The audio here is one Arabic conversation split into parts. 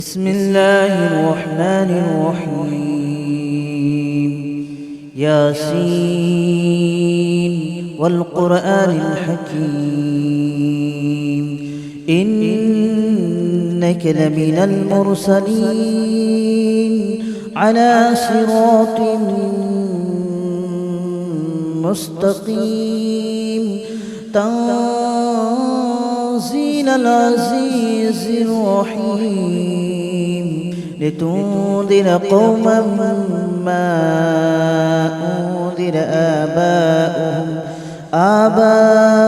بسم الله الرحمن الرحيم. ياسين والقرآن الحكيم إنك لمن المرسلين على صراط مستقيم تنزيل العزيز الرحيم لتنذر قوما ما أنذر آباؤهم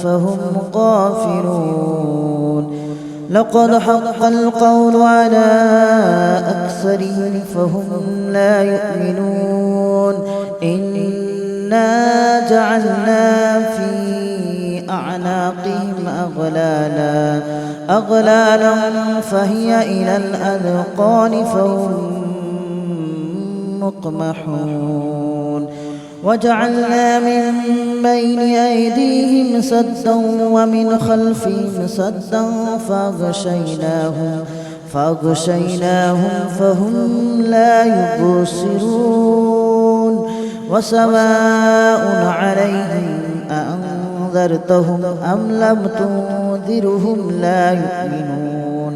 فهم غافلون. لقد حق القول على أكثرهم فهم لا يؤمنون. إنا جعلنا في أعناقهم أغلالا فهي إلى الأذقان فهم مقمحون. وجعلنا من بين أيديهم سدا ومن خلفهم سدا فأغشيناهم فهم لا يبصرون. وسواء عليهم أأنذرتهم أم لم تنذرهم لا يؤمنون.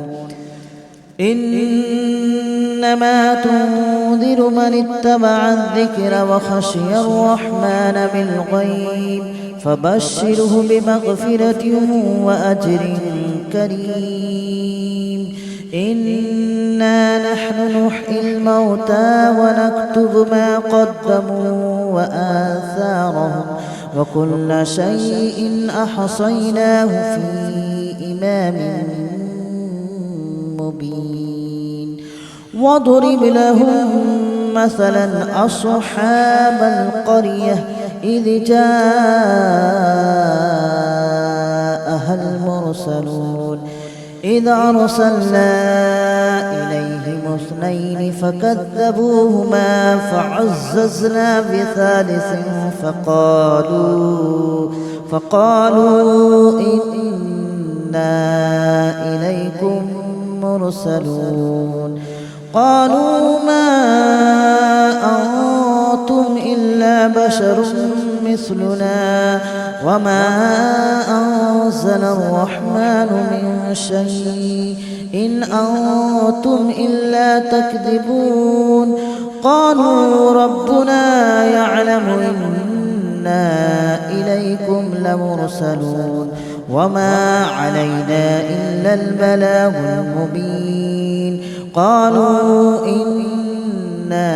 إنما تنذر من اتبع الذكر وخشي الرحمن بالغيب فبشره بمغفرة وأجر كريم. إنا نحن نحيي الموتى ونكتب ما قدموا وآثارهم وكل شيء أحصيناه في إمام مبين. واضرب لهم مثلا أصحاب القرية إذ جاءها المرسلون إذ أرسلنا إليهم اثنين فكذبوهما فعززنا بثالث فقالوا إنا إليكم مرسلون. قالوا ما أنتم إلا بشر مثلنا وما أنزل الرحمن من شيء إن أنتم إلا تكذبون. قالوا ربنا يعلم إنا إليكم لمرسلون وما علينا إلا البلاغ المبين. قالوا إنا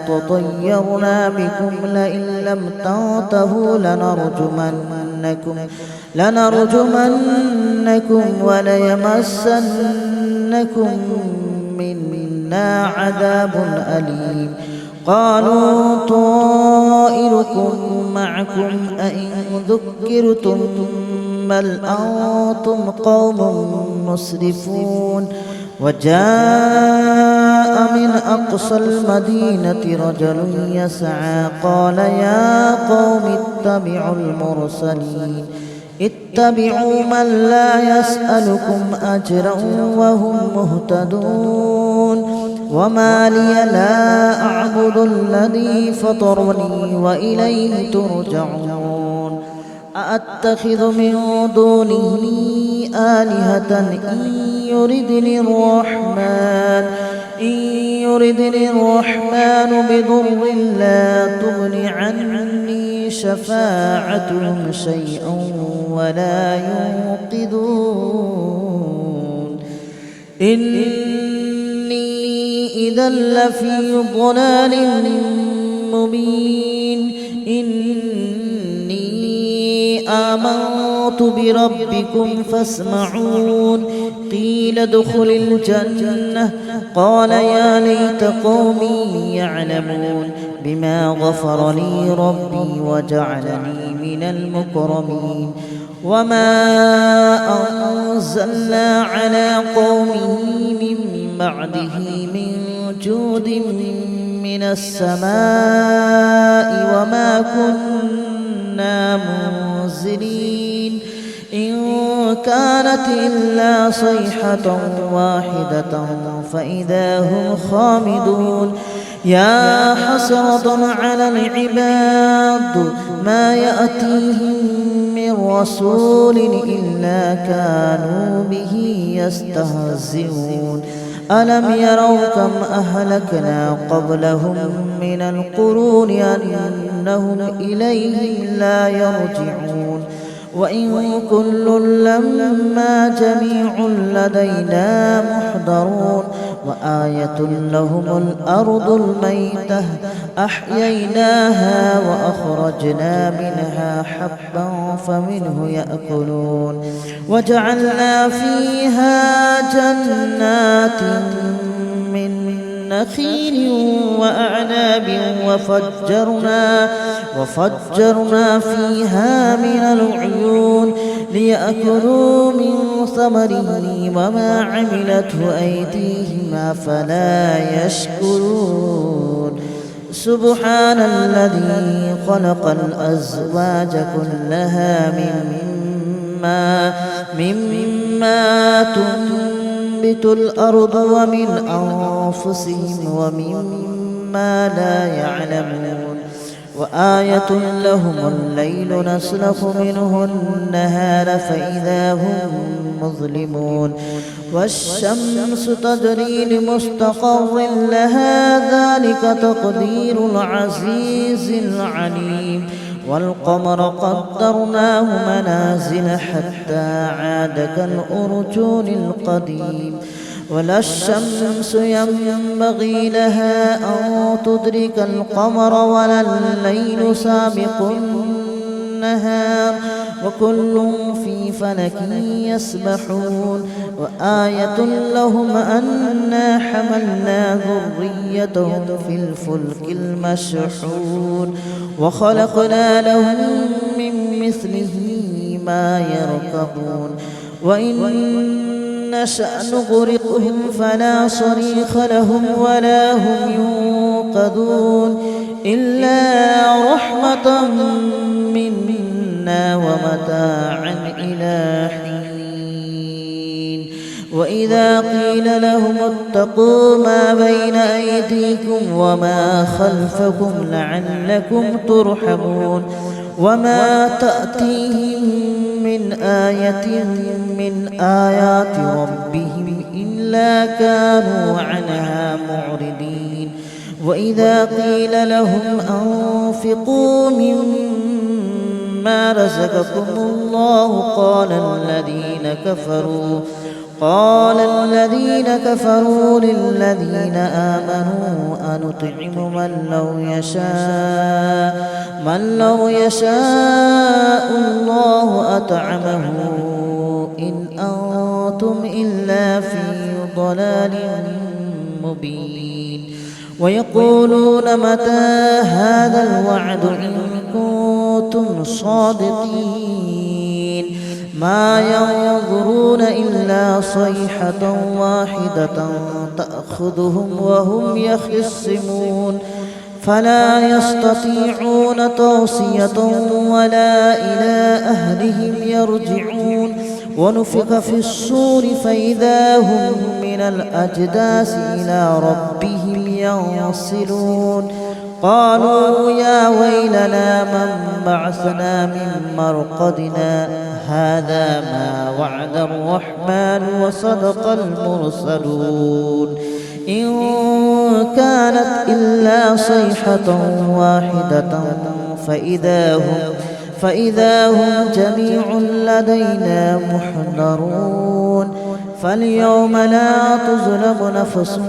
تطيرنا بكم لئن لم تنتهوا لنرجمنكم وليمسنكم منا عذاب أليم. قالوا طائركم معكم أئن ذكرتم بل أنتم قوم مسرفون. وجاء من أقصى المدينة رجل يسعى قال يا قوم اتبعوا من لا يسألكم أجرا وهم مهتدون. وما لي لا أعبد الذي فطرني وإليه ترجعون. أأتخذ من دونه آلهة إن يردني الرحمن بضر لا تغن عني شفاعتهم شيئا ولا ينقذون. إني إذا لفي ضلال مبين. آمنت بربكم فاسمعون. قيل ادخل الجنة قال يا ليت قومي يعلمون بما غفر لي ربي وجعلني من المكرمين. وما أنزلنا على قومه من بعده من جود من السماء وما كنا منزلين. إن كانت إلا صيحة واحدة فإذا هم خامدون يا حسرة على العباد ما يأتيهم من رسول إلا كانوا به يستهزئون ألم يروا كم أهلكنا قبلهم من القرون أنهم إليهم لا يرجعون وإن كل لما جميع لدينا محضرون وآية لهم الأرض الميتة أحييناها وأخرجنا منها حبا فمنه يأكلون وجعلنا فيها جنات من نخيل وأعناب وفجرنا فيها من العيون ليأكلوا من ثمره وما عملته أيديهم أفلا يشكرون سبحان الذي خلق الأزواج كلها مما تنبت الأرض ومن أنفسهم ومما لا يعلمون وآية لهم الليل نسلخ منه النهار فإذا هم مظلمون والشمس تجري لمستقر لها ذلك تقدير العزيز العليم والقمر قدرناه منازل حتى عاد كالأرجون القديم ولا الشمس ينبغي لها أن تدرك القمر ولا الليل سابق النهار وكل في فلك يسبحون وآية لهم أنا حملنا ذريتهم في الفلك المشحون وخلقنا لهم من مثله ما يركبون وإن نشأ نغرقهم فلا صريخ لهم ولا هم ينقذون إلا رحمة منا ومتاعا إلى حين وإذا قيل لهم اتقوا ما بين أيديكم وما خلفكم لعلكم ترحمون وما تأتيهم من آية من آيات ربهم إلا كانوا عنها معرضين وإذا قيل لهم أنفقوا مما رزقكم الله قال الذين كفروا للذين آمنوا أنطعم من لو يشاء الله أطعمه إن أنتم إلا في ضلال مبين ويقولون متى هذا الوعد إن كنتم صادقين ما ينظرون إلا صيحة واحدة تأخذهم وهم يخصمون فلا يستطيعون توصية ولا إلى أهلهم يرجعون ونفخ في الصور فإذا هم من الأجداث إلى ربهم ينسلون قالوا يا ويلنا من بعثنا من مرقدنا هذا ما وعد الرحمن وصدق المرسلون إن كانت إلا صيحة واحدة فإذا هم جميع لدينا محضرون فاليوم لا تظلم نفس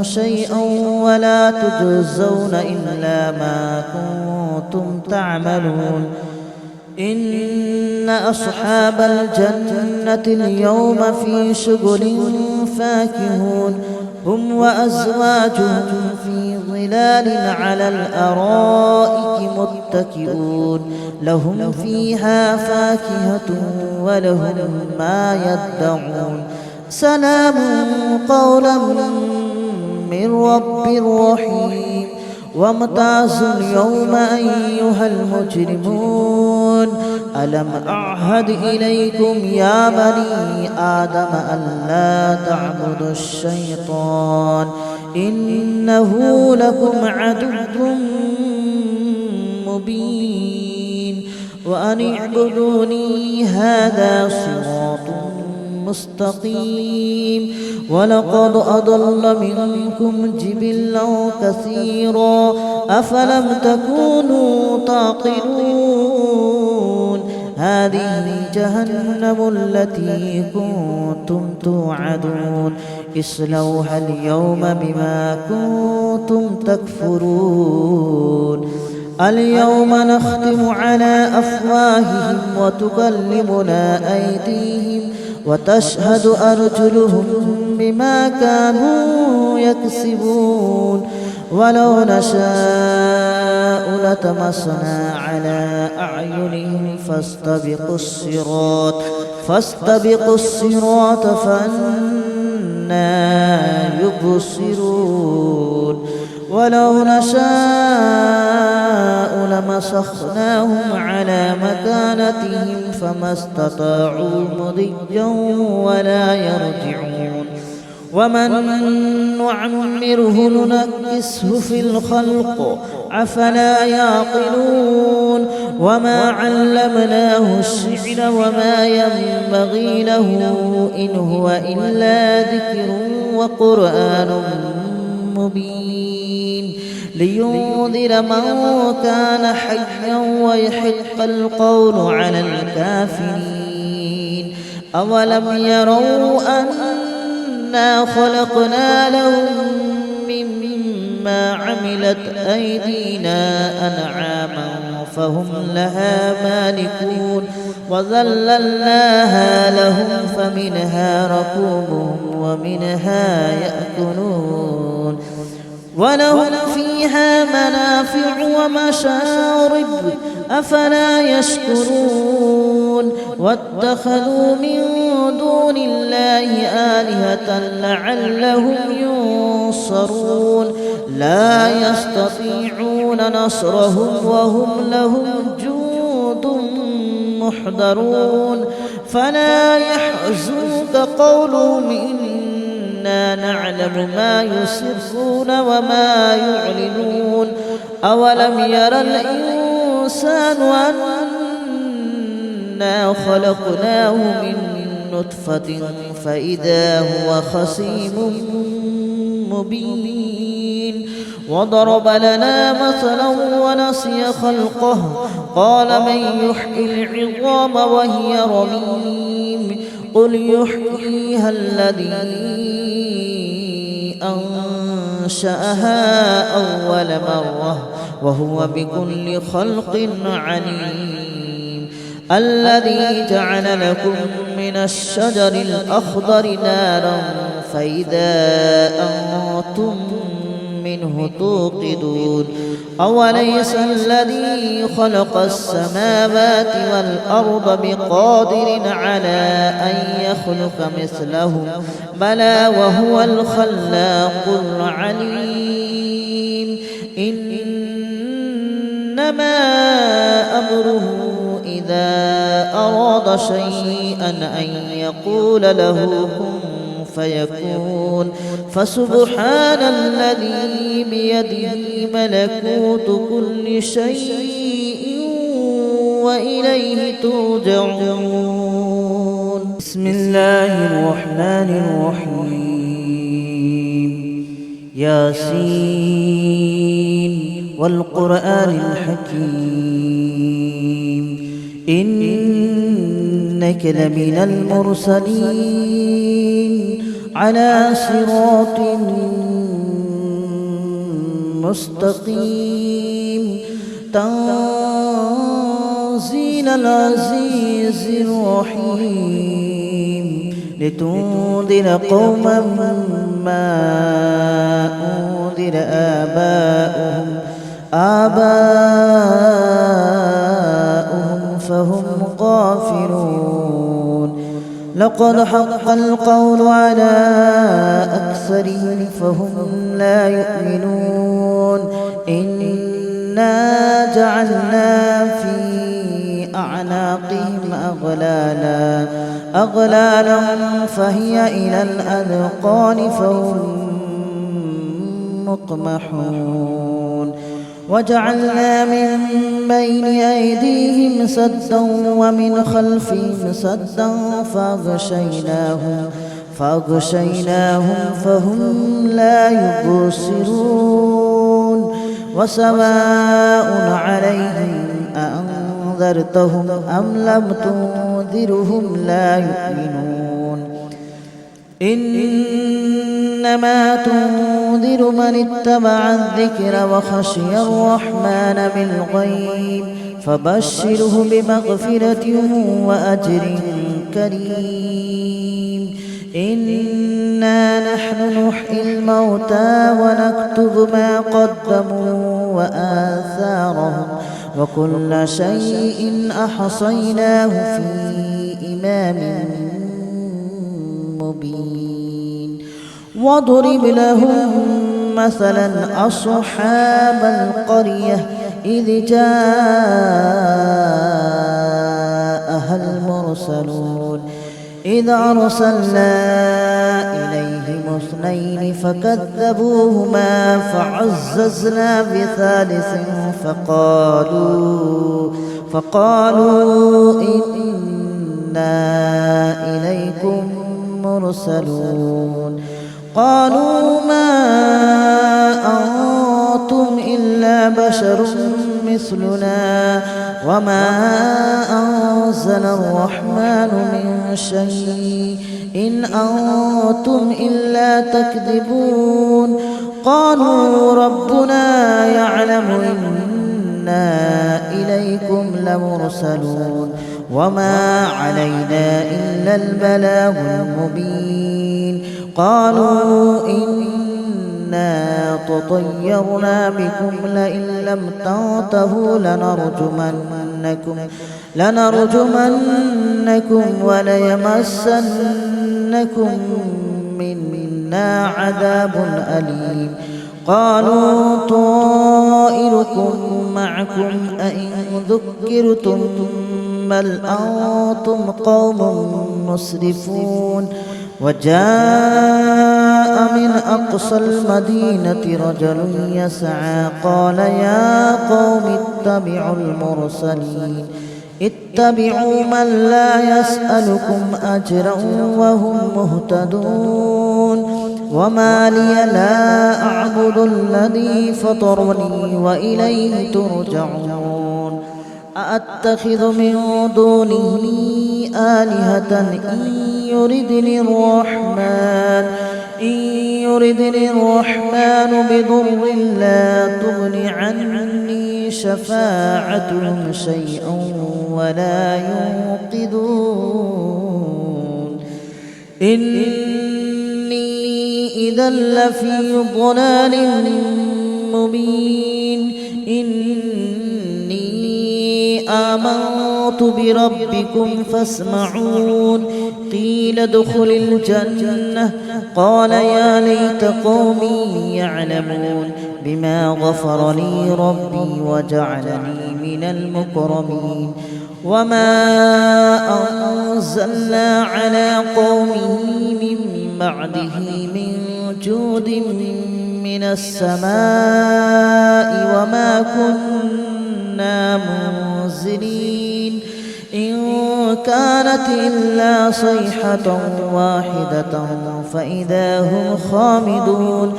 شيئا ولا تجزون إلا ما كنتم تعملون إن أصحاب الجنة اليوم في شغل فاكهون هم وأزواجهم في ظلال على الأرائك متكئون لهم فيها فاكهة ولهم ما يدعون سلام قولا من رب رحيم وامتازوا اليوم أيها المجرمون ألم أعهد إليكم يا بني آدم ألا تعبدوا الشيطان إنه لكم عدو مبين وأن اعبدوني هذا صراط مستقيم ولقد أضل منكم جبلا كثيرا أفلم تكونوا تعقلون هذه جهنم التي كنتم توعدون اصلوها اليوم بما كنتم تكفرون اليوم نختم على أفواههم وتكلمنا أيديهم وتشهد أرجلهم بما كانوا يكسبون ولو نشاء لطمسنا على أعينهم فاستبقوا الصراط فأنى يبصرون ولو نشاء لمسخناهم على مكانتهم فما استطاعوا مضيا ولا يرجعون ومن نعمره ننكسه في الخلق أفلا يعقلون وما علمناه الشعر وما ينبغي له إن هو إلا ذكر وقرآن مبين لينذر من كان حيا ويحق القول على الكافرين أولم يروا أنا خلقنا لهم مما عملت أيدينا أنعاما فهم لها مالكون وذللناها لهم فمنها ركوبهم ومنها يأكلون ولهم فيها منافع ومشارب أفلا يشكرون واتخذوا من دون الله آلهة لعلهم ينصرون لا يستطيعون نصرهم وهم لهم جند محضرون فلا يحزنك قولهم إنا نعلم ما يسرون وما يعلنون أولم ير الإنسان أنا خلقناه من نطفة فإذا هو خصيم مبين وضرب لنا مثلا ونسي خلقه قال من يحيي العظام وهي رميم قل يحييها الذي أنشأها أول مرة وهو بكل خلق عليم الذي جعل لكم من الشجر الأخضر نارا فإذا أنتم منه توقدون أوليس الذي خلق السماوات والأرض بقادر على أن يخلق مثلهم بلى وهو الخلاق العليم إنما أمره إذا أراد شيئا أن يقول له كن فيكون فسبحان الذي بيده ملكوت كل شيء وإليه ترجعون بسم الله الرحمن الرحيم ياسين والقرآن الحكيم إنك لمن المرسلين على صراط مستقيم تنزيل العزيز الرحيم لتنذر قوما ما أنذر آباؤهم فهم غافلون لقد حق القول على أكثرهم فهم لا يؤمنون إنا جعلنا في أعناقهم أغلالا فهي إلى الأذقان فهم مقمحون وجعلنا من بين أيديهم سدا ومن خلفهم سدا فأغشيناهم فهم لا يبصرون وسواء عليهم أأنذرتهم أم لم تنذرهم لا يؤمنون إنما تنذر من اتبع الذكر وخشي الرحمن بالغيب فبشره بمغفرة وأجر كريم إنا نحن نحيي الموتى ونكتب ما قدموا وآثارهم وكل شيء أحصيناه في إمام مبين واضرب لهم مثلا أصحاب القرية إذ جاءها المرسلون إذ أرسلنا إليهم اثنين فكذبوهما فعززنا بثالث فقالوا إنا إليكم مرسلون قالوا ما أنتم إلا بشر مثلنا وما أنزل الرحمن من شيء إن أنتم إلا تكذبون قالوا ربنا يعلم إنا إليكم لمرسلون وما علينا إلا البلاغ المبين قالوا إنا تطيرنا بكم لئن لم تنتهوا لنرجمنكم وليمسنكم منا عذاب أليم قالوا طائركم معكم أئن ذكرتم بل أنتم قوم مسرفون وجاء من أقصى المدينة رجل يسعى قال يا قوم اتبعوا من لا يسألكم أجرا وهم مهتدون وما لي لا أعبد الذي فطرني وإليه ترجعون أأتخذ من دونه آلهة إن يردني الرحمن بضر لا تغن عني شفاعتهم شيئا ولا ينقذون إني إذا لفي ضلال مبين إني آمنت بربكم فاسمعون قيل ادخل الجنة قال يا ليت قومي يعلمون بما غفر لي ربي وجعلني من المكرمين وما أنزلنا على قومه من بعده من جود من السماء وما كنا منزلين إن كانت إلا صيحة واحدة فإذا هم خامدون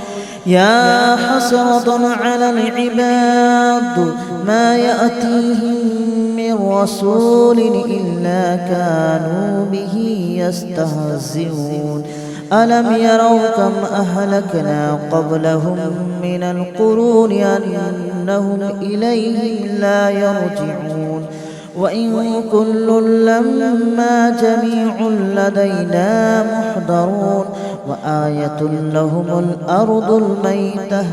يا حسرة على العباد ما يأتيهم من رسول إلا كانوا به يستهزئون ألم يروا كم أهلكنا قبلهم من القرون أنهم إليهم لا يرجعون وإن كل لما جميع لدينا محضرون وآية لهم الأرض الميتة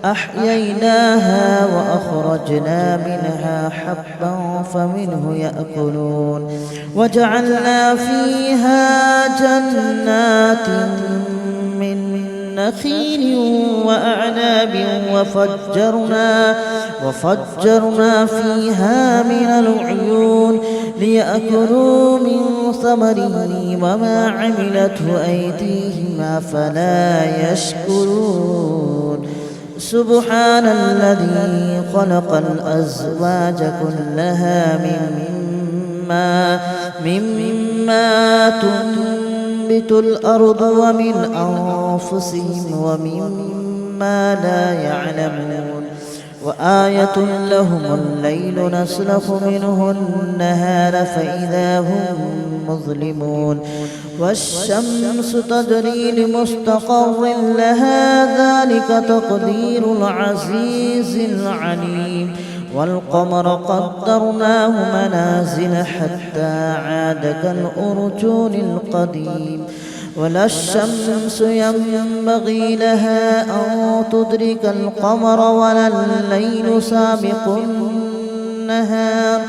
أحييناها وأخرجنا منها حبا فمنه يأكلون وجعلنا فيها جنات من نخيل وأعناب وفجرنا فيها من العيون ليأكلوا من ثمره وما عملته أيديهم أفلا يشكرون سبحان الذي خلق الأزواج كلها مما تنبت الأرض ومن أنفسهم ومما لا يعلمون وآية لهم الليل نسلخ منه النهار فإذا هم مظلمون والشمس تجري لمستقر لها ذلك تقدير العزيز العليم والقمر قدرناه منازل حتى عاد كالأرجون القديم ولا الشمس ينبغي لها أن تدرك القمر ولا الليل سابق النهار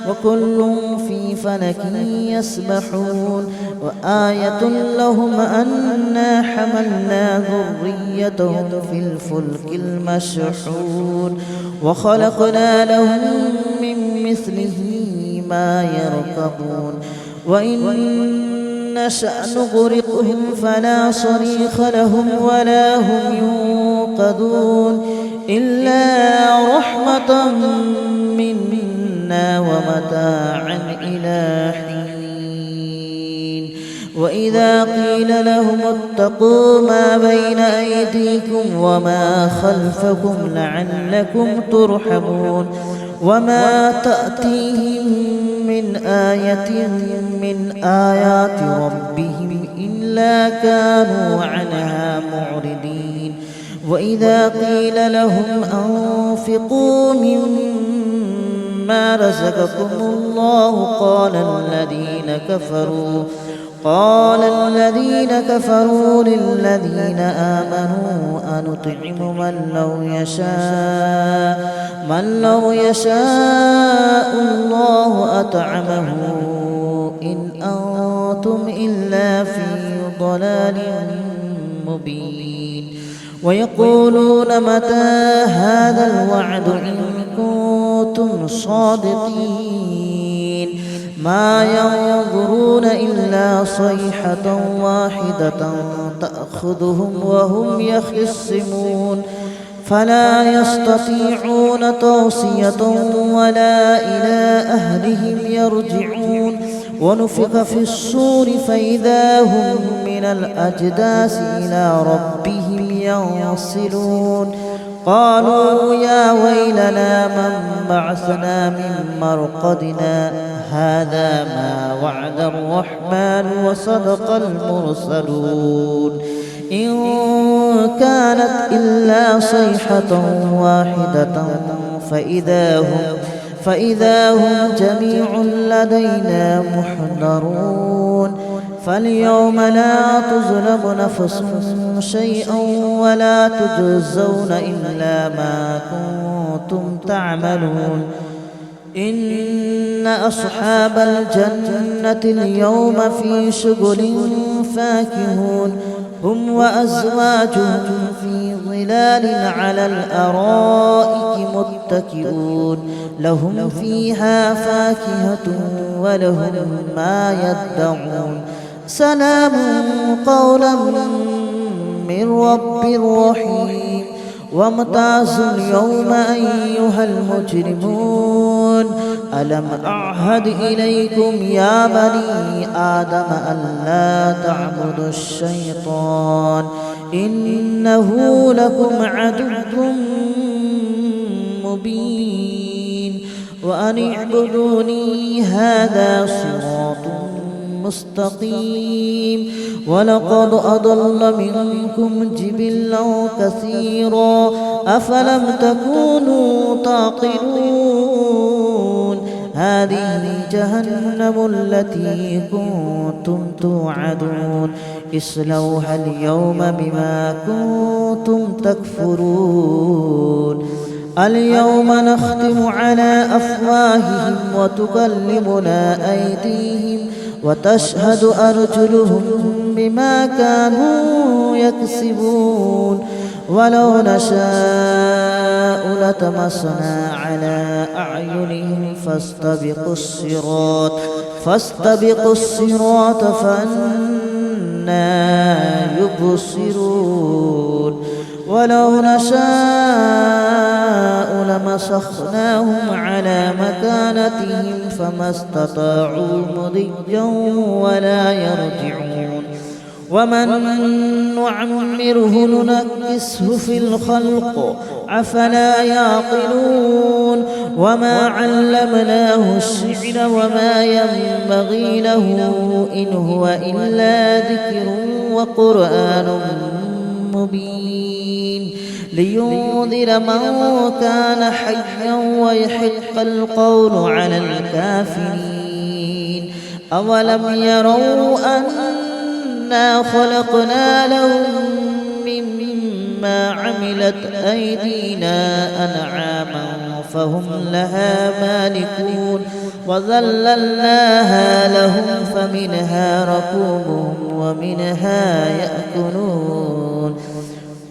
وكل في فلك يسبحون وآية لهم أنا حملنا ذريتهم في الفلك المشحون وخلقنا لهم من مثله ما يركبون وإن نشأ نغرقهم فلا صريخ لهم ولا هم ينقذون إلا رحمة منا ومتاعا إلى حين وإذا قيل لهم اتقوا ما بين أيديكم وما خلفكم لعلكم ترحمون وما تأتيهم من آية من آيات ربهم إلا كانوا عنها معرضين وإذا قيل لهم أنفقوا مما رزقكم الله قال الذين كفروا للذين آمنوا أنطعم من لو يشاء الله أطعمه إن أنتم إلا في ضلال مبين ويقولون متى هذا الوعد إن كنتم صادقين ما ينظرون إلا صيحة واحدة تأخذهم وهم يخصمون فلا يستطيعون توصية ولا إلى أهلهم يرجعون ونفخ في الصور فإذا هم من الأجداث إلى ربهم ينسلون قالوا يا ويلنا من بعثنا من مرقدنا هذا ما وعد الرحمن وصدق المرسلون إن كانت إلا صيحة واحدة فإذا هم جميع لدينا محضرون فاليوم لا تظلم نفس شيئا ولا تجزون إلا ما كنتم تعملون إن أصحاب الجنة اليوم في شغل فاكهون هم وأزواجهم في ظلال على الأرائك متكئون لهم فيها فاكهة ولهم ما يدعون سلام قولا من رب رحيم وامتازوا اليوم أيها المجرمون ألم أعهد إليكم يا بني آدم ألا تعبدوا الشيطان إنه لكم عدو مبين وأن اعبدوني هذا صراط مستقيم ولقد أضل منكم جبلا كثيرا أفلم تكونوا تعقلون هذه جهنم التي كنتم توعدون اصلوها اليوم بما كنتم تكفرون اليوم نختم على أفواههم وتكلمنا أيديهم وتشهد أرجلهم بما كانوا يكسبون ولو نشاء لطمسنا على أعينهم فاستبقوا الصراط فأنى يبصرون ولو نشاء لمسخناهم على مكانتهم فما استطاعوا مضيا ولا يرجعون ومن نعمره ننكسه في الخلق أفلا يعقلون وما علمناه الشعر وما ينبغي له إن هو إلا ذكر وقرآن مبين لينذر من كان حيا ويحق القول على الكافرين أولم يروا أنا خلقنا لهم مما عملت أيدينا أنعاما فهم لها مالكون وذللناها لهم فمنها ركوبهم ومنها يأكلون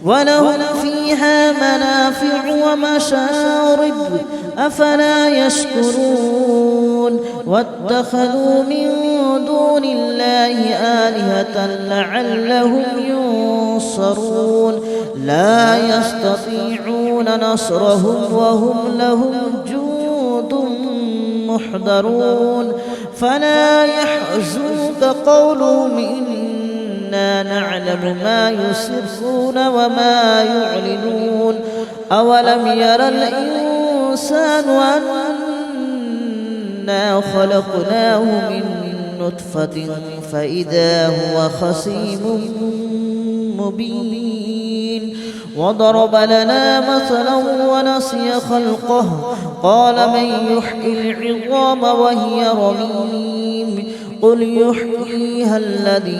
ولهم فيها منافع ومشارب أفلا يشكرون واتخذوا من دون الله آلهة لعلهم ينصرون لا يستطيعون نصرهم وهم لهم جند محضرون فلا يحزنك قولهم إنا نعلم ما يسرون وما يعلنون أولم ير الإنسان أنا خلقناه من نطفة فإذا هو خصيم مبين وضرب لنا مثلا ونسي خلقه قال من يحيي العظام وهي رميم قل يحييها الذي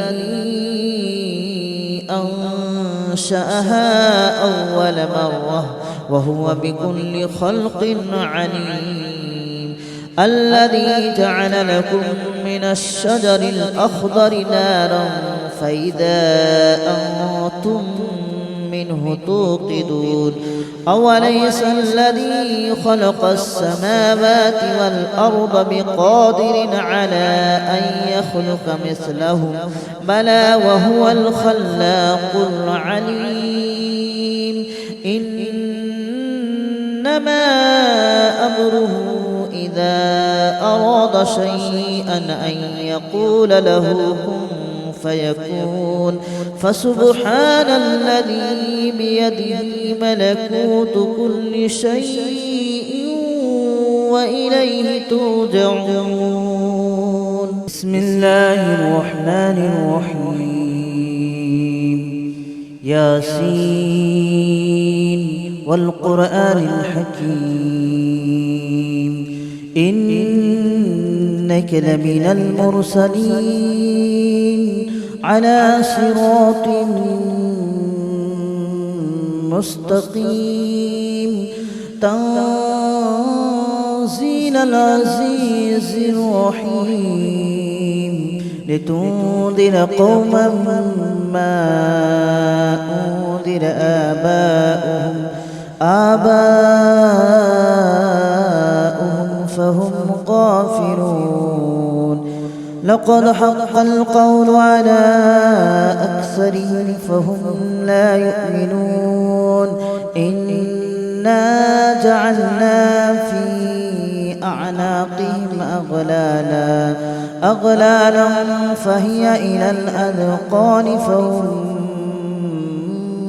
أنشأها أول مرة وهو بكل خلق عليم الذي جعل لكم من الشجر الأخضر نارا فإذا أنتم منه توقدون أوليس الذي خلق السماوات والأرض بقادر على أن يخلق مثلهم بلى وهو الخلاق العليم إنما أمره إذا أراد شيئا أن يقول له كن فيكون فسبحان الذي بيده ملكوت كل شيء وإليه ترجعون بسم الله الرحمن الرحيم ياسين والقرآن الحكيم إنك لمن المرسلين على صراط مستقيم تنزيل العزيز الرحيم لتنذر قوما ما أنذر آباؤهم فهم غافلون لقد حق القول على أكثرهم فهم لا يؤمنون إنا جعلنا في أعناقهم أغلالا فهي إلى الأذقان فهم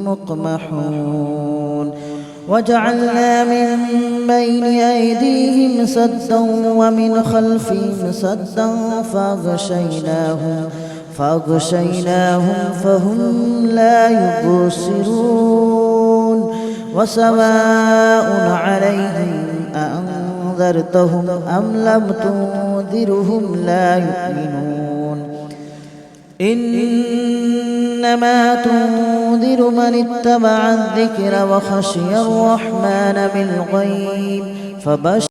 مقمحون وجعلنا من بين أيديهم سدا ومن خلفهم سدا فأغشيناهم فهم لا يبصرون وسواء عليهم أأنذرتهم أم لم تنذرهم لا يؤمنون إنما تنذر من اتبع الذكر وخشي الرحمن بالغيب فبشر